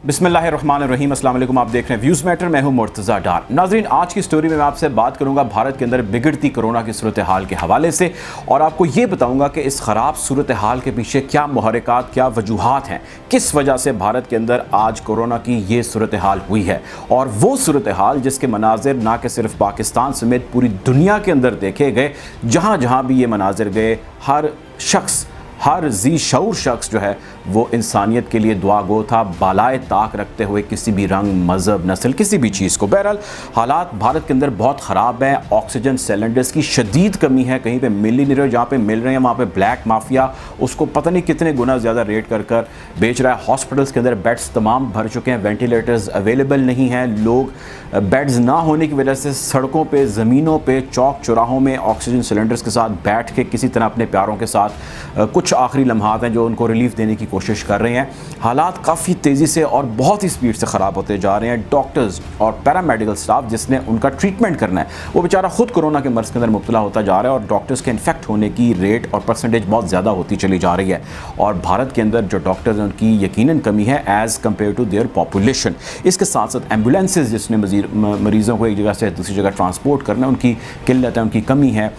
बिस्मिल्लाहिर्रहमानिर्रहीम, अस्सलाम वालेकुम। आप देख रहे हैं व्यूज़ मैटर, मैं हूं मुर्तज़ा डार। नाज़रीन, आज की स्टोरी में मैं आपसे बात करूंगा भारत के अंदर बिगड़ती कोरोना की सूरत हाल के हवाले से, और आपको ये बताऊंगा कि इस ख़राब सूरत हाल के पीछे क्या मुहर्रिकात, क्या वजूहात हैं, किस वजह से भारत के अंदर आज कोरोना की ये सूरत हाल हुई है। और वो सूरत हाल जिसके मनाजिर ना कि सिर्फ पाकिस्तान समेत पूरी दुनिया के अंदर देखे गए, जहाँ जहाँ भी ये मनाजिर गए, हर शख्स, हर जी शऊर शख्स जो है वो इंसानियत के लिए दुआ गो था, बालाए ताक रखते हुए किसी भी रंग, मज़हब, नस्ल, किसी भी चीज़ को। बहरहाल हालात भारत के अंदर बहुत ख़राब है। ऑक्सीजन सिलेंडर्स की शदीद कमी है, कहीं पे मिल ही नहीं रहे, जहाँ पे मिल रहे हैं वहाँ पे ब्लैक माफिया उसको पता नहीं कितने गुना ज़्यादा रेट कर कर बेच रहा है। हॉस्पिटल्स के अंदर बेड्स तमाम भर चुके हैं, वेंटिलेटर्स अवेलेबल नहीं हैं। लोग बेड्स ना होने की वजह से सड़कों पर, ज़मीनों पर, चौक चौराहों में ऑक्सीजन सिलेंडर्स के साथ बैठ के किसी तरह अपने प्यारों के साथ कुछ आखिरी लम्हात हैं जो उनको रिलीफ देने की कोशिश कर रहे हैं। हालात काफ़ी तेज़ी से और बहुत ही स्पीड से ख़राब होते जा रहे हैं। डॉक्टर्स और पैरामेडिकल स्टाफ जिसने उनका ट्रीटमेंट करना है वो बेचारा खुद कोरोना के मर्ज़ के अंदर मुब्तला होता जा रहा है, और डॉक्टर्स के इन्फेक्ट होने की रेट और परसेंटेज बहुत ज़्यादा होती चली जा रही है। और भारत के अंदर जो डॉक्टर्स हैं उनकी यकीनन कमी है as compare to their population. इसके साथ साथ एम्बुलेंसेज जिसने मरीज़ों को एक जगह से दूसरी जगह ट्रांसपोर्ट करना है, उनकी किल्लत है, उनकी कमी है।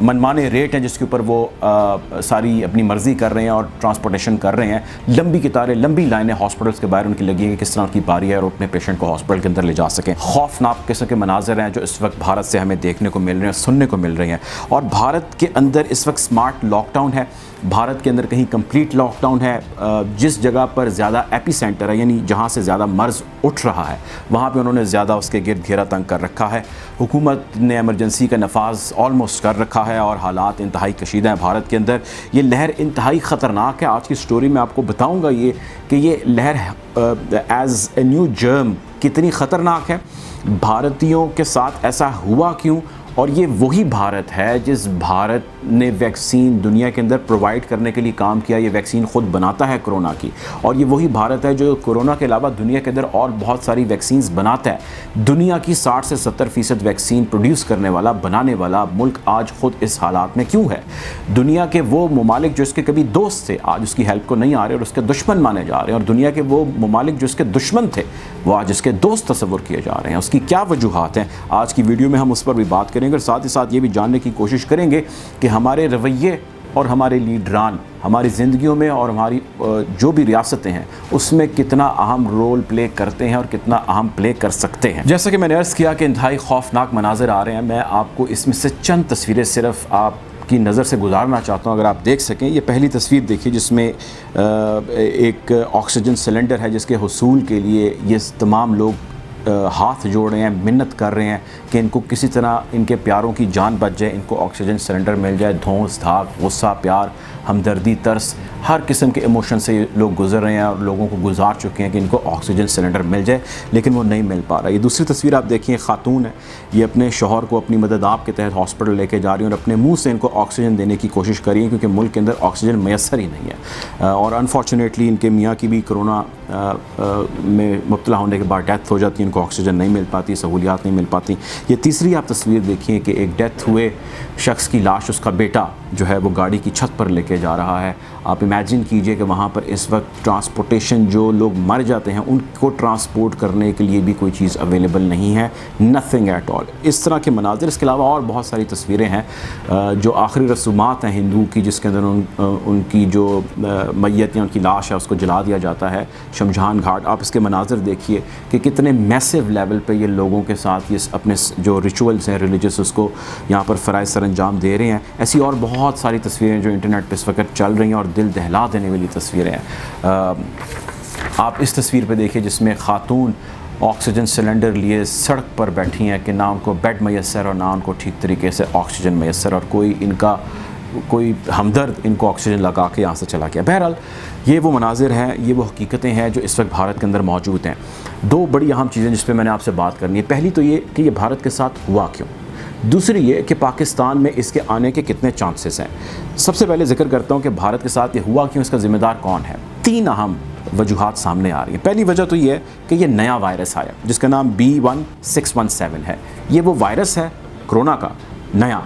मनमाने रेट हैं जिसके ऊपर वो सारी अपनी मर्ज़ी कर रहे हैं और ट्रांसपोर्टेशन कर रहे हैं। लंबी कतारें, लंबी लाइनें हॉस्पिटल्स के बाहर उनकी लगी है कि किस तरह की बारी है और अपने पेशेंट को हॉस्पिटल के अंदर ले जा सकें। खौफनाक किस्म के मनाज़र हैं जो इस वक्त भारत से हमें देखने को मिल रहे हैं, सुनने को मिल रहे हैं। और भारत के अंदर इस वक्त स्मार्ट लॉकडाउन है, भारत के अंदर कहीं कंप्लीट लॉकडाउन है। जिस जगह पर ज़्यादा एपी सेंटर है, यानी जहाँ से ज़्यादा मर्ज़ उठ रहा है, वहाँ पे उन्होंने ज़्यादा उसके गिर्द घेरा तंग कर रखा है। हुकूमत ने एमरजेंसी का नफाज ऑलमोस्ट कर रखा है और हालात इंतहाई कशीदा हैं भारत के अंदर। ये लहर इंतहाई ख़तरनाक है। आज की स्टोरी में आपको बताऊँगा ये कि ये लहर एज़ ए न्यू जर्म कितनी ख़तरनाक है, भारतीयों के साथ ऐसा हुआ क्यों, और ये वही भारत है जिस भारत ने वैक्सीन दुनिया के अंदर प्रोवाइड करने के लिए काम किया। ये वैक्सीन ख़ुद बनाता है कोरोना की, और ये वही भारत है जो कोरोना के अलावा दुनिया के अंदर और बहुत सारी वैक्सीन्स बनाता है। दुनिया की 60 से 70% वैक्सीन प्रोड्यूस करने वाला, बनाने वाला मुल्क आज ख़ुद इस हालात में क्यों है। दुनिया के वो ममालिक जो इसके कभी दोस्त थे आज उसकी हेल्प को नहीं आ रहे और उसके दुश्मन माने जा रहे हैं, और दुनिया के वो ममालिक जो इसके दुश्मन थे वो आज इसके दोस्त तस्वुर किए जा रहे हैं। उसकी क्या वजूहात हैं, आज की वीडियो में हम उस पर भी बात करेंगे। और साथ ही साथ ये भी जानने की कोशिश करेंगे कि हमारे रवैये और हमारे लीडरान हमारी ज़िंदगियों में और हमारी जो भी रियासतें हैं उसमें कितना अहम रोल प्ले करते हैं और कितना अहम प्ले कर सकते हैं। जैसा कि मैंने अर्ज़ किया कि इंतहाई खौफनाक मनाज़िर आ रहे हैं। मैं आपको इसमें से चंद तस्वीरें सिर्फ आपकी नज़र से गुजारना चाहता हूँ, अगर आप देख सकें। ये पहली तस्वीर देखिए जिसमें एक ऑक्सीजन सिलेंडर है जिसके हुसूल के लिए ये तमाम लोग हाथ जोड़ रहे हैं, मिन्नत कर रहे हैं कि इनको किसी तरह इनके प्यारों की जान बच जाए, इनको ऑक्सीजन सिलेंडर मिल जाए। धौंस, धाक, गुस्सा, प्यार, हमदर्दी, तरस, हर किस्म के इमोशन से लोग गुजर रहे हैं और लोगों को गुजार चुके हैं कि इनको ऑक्सीजन सिलेंडर मिल जाए, लेकिन वो नहीं मिल पा रहा। ये दूसरी तस्वीर आप देखिए, खातून है, ये अपने शौहर को अपनी मदद आप के तहत हॉस्पिटल लेके जा रही हैं और अपने मुंह से इनको ऑक्सीजन देने की कोशिश कर रही हैं क्योंकि मुल्क के अंदर ऑक्सीजन मैसर ही नहीं है। और अनफॉर्चुनेटली इनके मियाँ की भी कोरोना में मुब्तला होने के बाद डेथ हो जाती है, इनको ऑक्सीजन नहीं मिल पाती, सहूलियात नहीं मिल पाती। ये तीसरी आप तस्वीर देखिए कि एक डेथ हुए शख्स की लाश उसका बेटा जो है वो गाड़ी की छत पर लेके जा रहा है। आप इमेजिन कीजिए कि वहाँ पर इस वक्त ट्रांसपोर्टेशन, जो लोग मर जाते हैं उनको ट्रांसपोर्ट करने के लिए भी कोई चीज़ अवेलेबल नहीं है, नथिंग एट ऑल। इस तरह के मनाजिर, इसके अलावा और बहुत सारी तस्वीरें हैं जो आखिरी रसूमात हैं हिंदू की, जिसके अंदर उनकी जो मैयत या उनकी लाश है उसको जला दिया जाता है शमशान घाट। आप इसके मनाजिर देखिए कि कितने मैसिव लेवल पे ये लोगों के साथ ये अपने जो रिचुअल्स हैं रिलीजियस उसको यहाँ पर फ़राइज़ सरअंजाम दे रहे हैं। ऐसी और बहुत सारी तस्वीरें जो इंटरनेट पर इस वक्त चल रही हैं और दिल दहला देने वाली तस्वीरें हैं। आप इस तस्वीर पे देखिए जिसमें खातून ऑक्सीजन सिलेंडर लिए सड़क पर बैठी हैं कि ना उनको बेड मैसर और ना उनको ठीक तरीके से ऑक्सीजन मैसर, और कोई हमदर्द इनको ऑक्सीजन लगा के यहाँ से चला गया। बहरहाल ये वो मनाजिर हैं, ये वो हकीकतें हैं जो इस वक्त भारत के अंदर मौजूद हैं। दो बड़ी अहम चीज़ें जिस पर मैंने आपसे बात करनी है, पहली तो ये कि ये भारत के साथ हुआ क्यों, दूसरी ये कि पाकिस्तान में इसके आने के कितने चांसेस हैं। सबसे पहले जिक्र करता हूँ कि भारत के साथ ये हुआ क्यों, इसका ज़िम्मेदार कौन है। तीन अहम वजूहात सामने आ रही हैं। पहली वजह तो ये है कि ये नया वायरस आया जिसका नाम B1617 है। ये वो वायरस है कोरोना का नया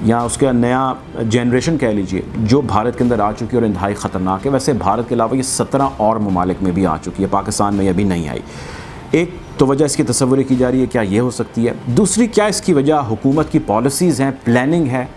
या उसका नया जनरेशन कह लीजिए जो भारत के अंदर आ चुकी है और इंतहाई ख़तरनाक है। वैसे भारत के अलावा ये 17 और ममालिक में भी आ चुकी है, पाकिस्तान में अभी नहीं आई। एक तो वजह इसकी तस्वुर की जा रही है, क्या ये हो सकती है? दूसरी, क्या इसकी वजह हुकूमत की पॉलिसीज़ हैं, प्लानिंग है?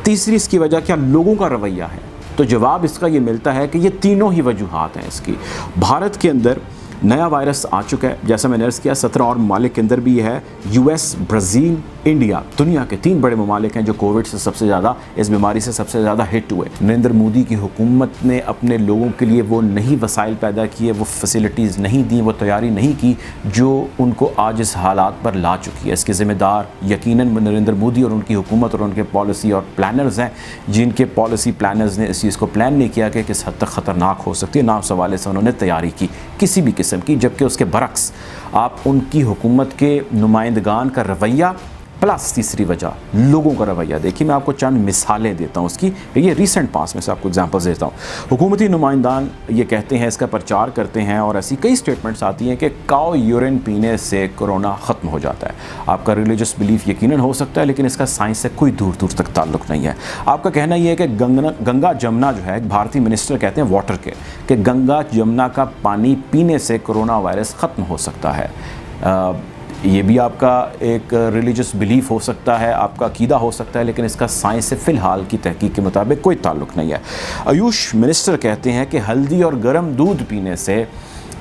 तीसरी, इसकी वजह क्या लोगों का रवैया है? तो जवाब इसका ये मिलता है कि ये तीनों ही वजूहात हैं इसकी। भारत के अंदर नया वायरस आ चुका है, जैसा मैंने अर्ज़ किया 17 और ममालिक के अंदर भी ये है। यूएस, ब्राज़ील, इंडिया, दुनिया के 3 बड़े ममालिक हैं जो कोविड से सबसे ज़्यादा, इस बीमारी से सबसे ज़्यादा हिट हुए। नरेंद्र मोदी की हुकूमत ने अपने लोगों के लिए वो नहीं वसाइल पैदा किए, वो फैसिलिटीज़ नहीं दी, वो तैयारी नहीं की जो उनको आज इस हालात पर ला चुकी है। इसके ज़िम्मेदार यकीनन नरेंद्र मोदी और उनकी हुकूमत और उनके पॉलिसी और प्लानर्स हैं, जिनके पॉलिसी प्लानर्स ने इस चीज़ को प्लान नहीं किया कि किस हद तक ख़तरनाक हो सकती है, ना उस हवाले से उन्होंने तैयारी की किसी भी किस्म की। जबकि उसके बरक्स आप उनकी हुकूमत के नुमाइंदगान का रवैया प्लस तीसरी वजह लोगों का रवैया देखिए। मैं आपको चंद मिसालें देता हूँ उसकी, ये रीसेंट पास में से आपको एग्जांपल्स देता हूँ। हुकूमती नुमाइंदान ये कहते हैं, इसका प्रचार करते हैं और ऐसी कई स्टेटमेंट्स आती हैं कि काओ यूरिन पीने से कोरोना ख़त्म हो जाता है। आपका रिलीजियस बिलीफ यकीनन हो सकता है, लेकिन इसका साइंस से कोई दूर दूर तक ताल्लुक़ नहीं है। आपका कहना ये है कि गंगा जमुना जो है, एक भारतीय मिनिस्टर कहते हैं वाटर के, कि गंगा जमुना का पानी पीने से कोरोना वायरस ख़त्म हो सकता है। ये भी आपका एक रिलीजियस बिलीफ हो सकता है, आपका अकीदा हो सकता है, लेकिन इसका साइंस से फ़िलहाल की तहकीक के मुताबिक कोई ताल्लुक़ नहीं है। आयुष मिनिस्टर कहते हैं कि हल्दी और गर्म दूध पीने से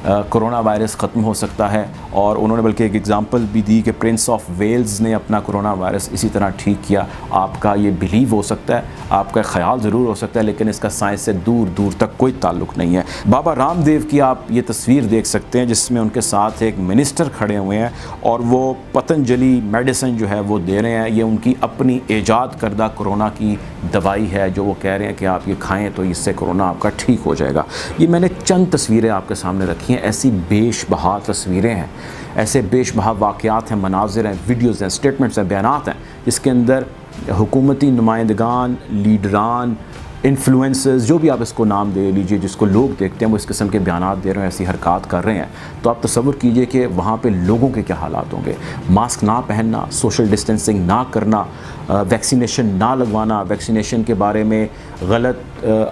कोरोना वायरस ख़त्म हो सकता है, और उन्होंने बल्कि एक एग्ज़ाम्पल भी दी कि प्रिंस ऑफ वेल्स ने अपना कोरोना वायरस इसी तरह ठीक किया। आपका ये बिलीव हो सकता है, आपका ख्याल ज़रूर हो सकता है, लेकिन इसका साइंस से दूर दूर तक कोई ताल्लुक़ नहीं है। बाबा रामदेव की आप ये तस्वीर देख सकते हैं जिसमें उनके साथ एक मिनिस्टर खड़े हुए हैं और वो पतंजलि मेडिसिन जो है वो दे रहे हैं। ये उनकी अपनी ईजाद करदा कोरोना की दवाई है जो वो कह रहे हैं कि आप ये खाएँ तो इससे कोरोना आपका ठीक हो जाएगा। ये मैंने चंद तस्वीरें आपके सामने रखी हैं, ऐसी बेशबहा तस्वीरें हैं, ऐसे बेशबहा वाक़यात हैं, मनाज़िर हैं, वीडियोज़ हैं, स्टेटमेंट्स हैं, बयानात हैं, जिसके अंदर हुकूमती नुमाइंदगान, लीडरान, इन्फ्लुएंसर्स, जो भी आप इसको नाम दे लीजिए, जिसको लोग देखते हैं वो इस किस्म के बयानात दे रहे हैं, ऐसी हरकत कर रहे हैं। तो आप तसव्वुर कीजिए कि वहाँ पे लोगों के क्या हालात होंगे। मास्क ना पहनना, सोशल डिस्टेंसिंग ना करना, वैक्सीनेशन ना लगवाना, वैक्सीनेशन के बारे में गलत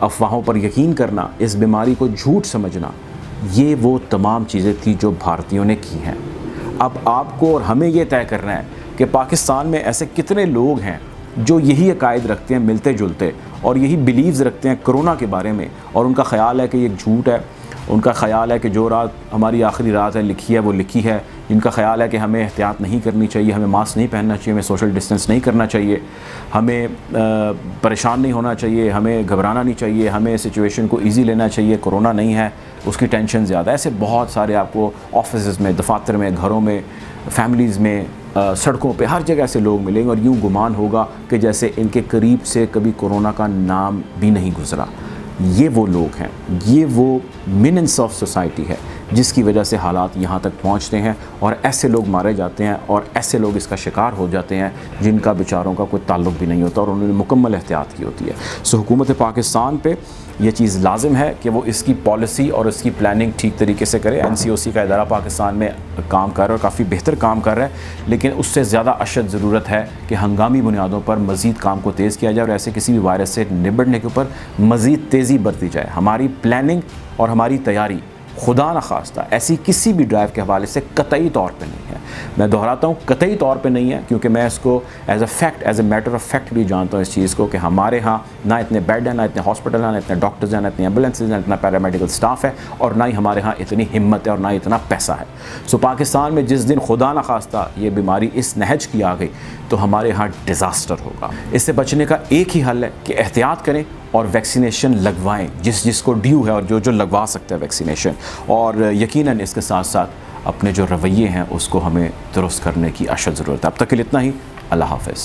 अफवाहों पर यकीन करना, इस बीमारी को झूठ समझना, ये वो तमाम चीज़ें थी जो भारतीयों ने की हैं। अब आपको और हमें ये तय करना है कि पाकिस्तान में ऐसे कितने लोग हैं जो यही अकायद रखते हैं मिलते जुलते, और यही बिलीव्स रखते हैं कोरोना के बारे में, और उनका ख़्याल है कि ये झूठ है। उनका ख़्याल है कि जो रात हमारी आखिरी रात है लिखी है वो लिखी है। जिनका ख़्याल है कि हमें एहतियात नहीं करनी चाहिए, हमें मास्क नहीं पहनना चाहिए, हमें सोशल डिस्टेंस नहीं करना चाहिए, हमें परेशान नहीं होना चाहिए, हमें घबराना नहीं चाहिए, हमें सिचुएशन को ईजी लेना चाहिए, कोरोना नहीं है उसकी टेंशन ज़्यादा। ऐसे बहुत सारे आपको ऑफिस में, दफातर में, घरों में, फैमिलीज़ में, सड़कों पे, हर जगह से लोग मिलेंगे और यूँ गुमान होगा कि जैसे इनके करीब से कभी कोरोना का नाम भी नहीं गुजरा। ये वो लोग हैं, ये वो मिनन्स ऑफ सोसाइटी है जिसकी वजह से हालात यहाँ तक पहुँचते हैं, और ऐसे लोग मारे जाते हैं और ऐसे लोग इसका शिकार हो जाते हैं जिनका बेचारों का कोई ताल्लुक़ भी नहीं होता और उन्होंने मुकम्मल एहतियात की होती है। सो हुकूमत पाकिस्तान पे ये चीज़ लाजिम है कि वो इसकी पॉलिसी और इसकी प्लानिंग ठीक तरीके से करे। NCOC का इदारा पाकिस्तान में काम कर रहा है और काफ़ी बेहतर काम कर रहा है, लेकिन उससे ज़्यादा अशद ज़रूरत है कि हंगामी बुनियादों पर मज़ीद काम को तेज़ किया जाए और ऐसे किसी भी वायरस से निपटने के ऊपर मज़ीद तेज़ी बरती जाए। हमारी प्लानिंग और हमारी तैयारी खुदा न खास्ता ऐसी किसी भी ड्राइव के हवाले से कतई तौर पे नहीं है। मैं दोहराता हूँ, कतई तौर पे नहीं है, क्योंकि मैं इसको as a fact, as a matter of fact भी जानता हूँ इस चीज़ को कि हमारे यहाँ ना इतने बेड हैं, ना इतने हॉस्पिटल हैं, ना इतने डॉक्टर्स हैं, ना इतनी एम्बुलेंसेज, ना इतना पैरामेडिकल स्टाफ है, और ना ही हमारे यहाँ इतनी हिम्मत है और ना ही इतना पैसा है। सो पाकिस्तान में जिस दिन खुदा न खास्ता ये बीमारी इस नहज की आ गई तो हमारे यहाँ डिज़ास्टर होगा। इससे बचने का एक ही हल है कि एहतियात करें और वैक्सीनेशन लगवाएं जिसको ड्यू है और जो लगवा सकते हैं वैक्सीनेशन, और यकीनन इसके साथ साथ अपने जो रवैये हैं उसको हमें दुरुस्त करने की अशद ज़रूरत है। अब तक के लिए इतना ही। अल्लाह हाफ़िज़।